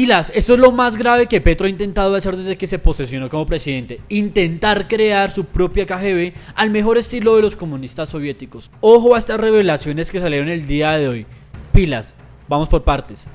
Pilas, esto es lo más grave que Petro ha intentado hacer desde que se posesionó como presidente, intentar crear su propia KGB al mejor estilo de los comunistas soviéticos. Ojo a estas revelaciones que salieron el día de hoy. Pilas, vamos por partes.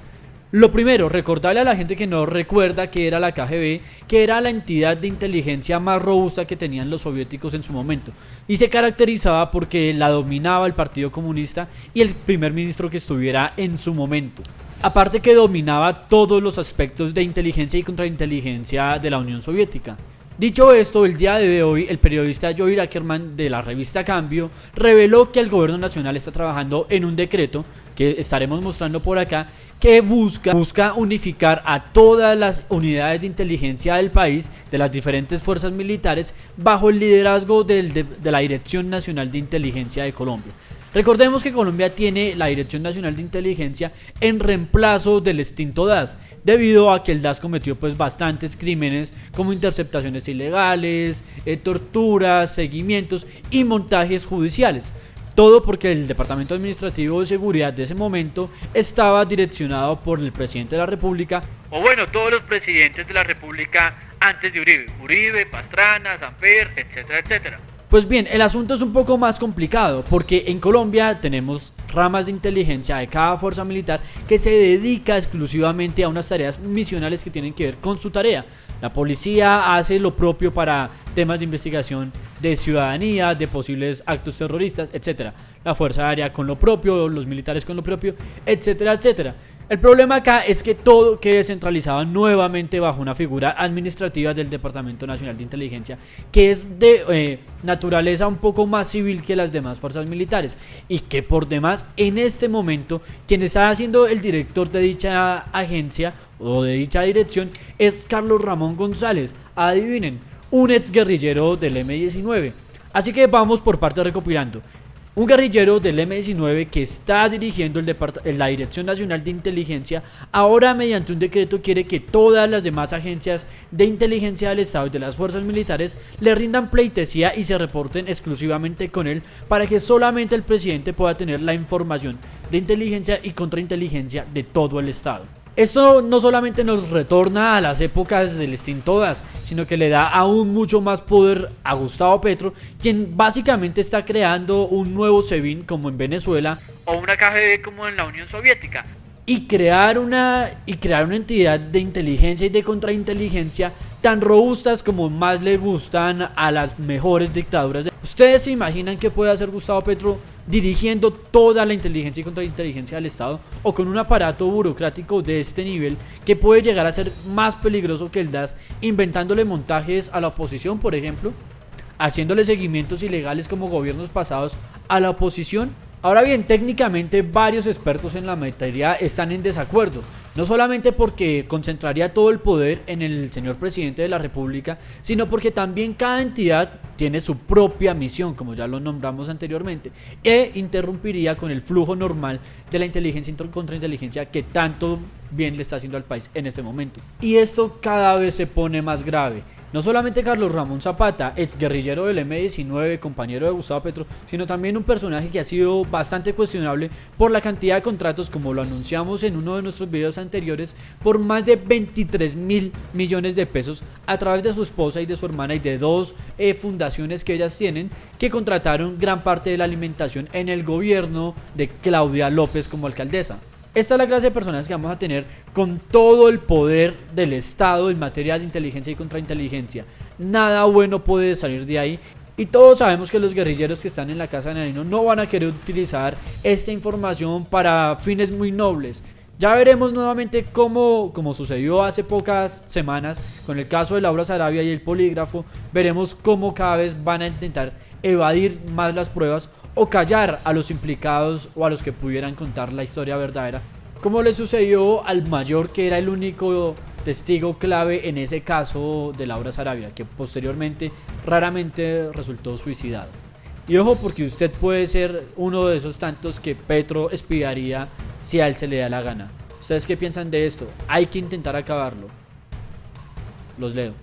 Lo primero, recordarle a la gente que no recuerda que era la KGB, que era la entidad de inteligencia más robusta que tenían los soviéticos en su momento, y se caracterizaba porque la dominaba el Partido Comunista y el primer ministro que estuviera en su momento. Aparte que dominaba todos los aspectos de inteligencia y contrainteligencia de la Unión Soviética. Dicho esto, el día de hoy el periodista Joel Ackerman de la revista Cambio reveló que el gobierno nacional está trabajando en un decreto que estaremos mostrando por acá que busca unificar a todas las unidades de inteligencia del país, de las diferentes fuerzas militares, bajo el liderazgo de la Dirección Nacional de Inteligencia de Colombia. Recordemos que Colombia tiene la Dirección Nacional de Inteligencia en reemplazo del extinto DAS, debido a que el DAS cometió pues bastantes crímenes como interceptaciones ilegales, torturas, seguimientos y montajes judiciales. Todo porque el Departamento Administrativo de Seguridad de ese momento estaba direccionado por el presidente de la República, o bueno, todos los presidentes de la República antes de Uribe, Pastrana, Samper, etcétera, etcétera. Pues bien, el asunto es un poco más complicado porque en Colombia tenemos ramas de inteligencia de cada fuerza militar que se dedica exclusivamente a unas tareas misionales que tienen que ver con su tarea. La policía hace lo propio para temas de investigación de ciudadanía, de posibles actos terroristas, etc. La Fuerza Aérea con lo propio, los militares con lo propio, etcétera, etcétera. El problema acá es que todo quede centralizado nuevamente bajo una figura administrativa del Departamento Nacional de Inteligencia, que es de naturaleza un poco más civil que las demás fuerzas militares, y que por demás en este momento quien está siendo el director de dicha agencia o de dicha dirección es Carlos Ramón González, adivinen, un ex guerrillero del M-19. Así que vamos por parte recopilando. Un guerrillero del M-19 que está dirigiendo la Dirección Nacional de Inteligencia ahora mediante un decreto quiere que todas las demás agencias de inteligencia del Estado y de las fuerzas militares le rindan pleitesía y se reporten exclusivamente con él para que solamente el presidente pueda tener la información de inteligencia y contrainteligencia de todo el Estado. Esto no solamente nos retorna a las épocas del extinto DAS, sino que le da aún mucho más poder a Gustavo Petro, quien básicamente está creando un nuevo SEBIN como en Venezuela o una KGB como en la Unión Soviética, y crear una entidad de inteligencia y de contrainteligencia tan robustas como más le gustan a las mejores dictaduras. ¿Ustedes se imaginan qué puede hacer Gustavo Petro dirigiendo toda la inteligencia y contrainteligencia del Estado, o con un aparato burocrático de este nivel que puede llegar a ser más peligroso que el DAS, inventándole montajes a la oposición, por ejemplo, haciéndole seguimientos ilegales como gobiernos pasados a la oposición? Ahora bien, técnicamente varios expertos en la materia están en desacuerdo, no solamente porque concentraría todo el poder en el señor presidente de la República, sino porque también cada entidad tiene su propia misión, como ya lo nombramos anteriormente, e interrumpiría con el flujo normal de la inteligencia y contrainteligencia que tanto bien le está haciendo al país en este momento. Y esto cada vez se pone más grave. No solamente Carlos Ramón Zapata, ex guerrillero del M-19, compañero de Gustavo Petro, sino también un personaje que ha sido bastante cuestionable por la cantidad de contratos, como lo anunciamos en uno de nuestros videos anteriores, por más de 23.000 millones de pesos a través de su esposa y de su hermana y de dos fundaciones que ellas tienen, que contrataron gran parte de la alimentación en el gobierno de Claudia López como alcaldesa. Esta es la clase de personas que vamos a tener con todo el poder del Estado en materia de inteligencia y contrainteligencia. Nada bueno puede salir de ahí. Y todos sabemos que los guerrilleros que están en la Casa de Nariño no van a querer utilizar esta información para fines muy nobles. Ya veremos nuevamente como sucedió hace pocas semanas con el caso de Laura Sarabia y el polígrafo. Veremos cómo cada vez van a intentar evadir más las pruebas o callar a los implicados o a los que pudieran contar la historia verdadera, como le sucedió al mayor, que era el único testigo clave en ese caso de Laura Sarabia, que posteriormente raramente resultó suicidado. Y ojo, porque usted puede ser uno de esos tantos que Petro espiaría si a él se le da la gana. ¿Ustedes qué piensan de esto? Hay que intentar acabarlo. Los leo.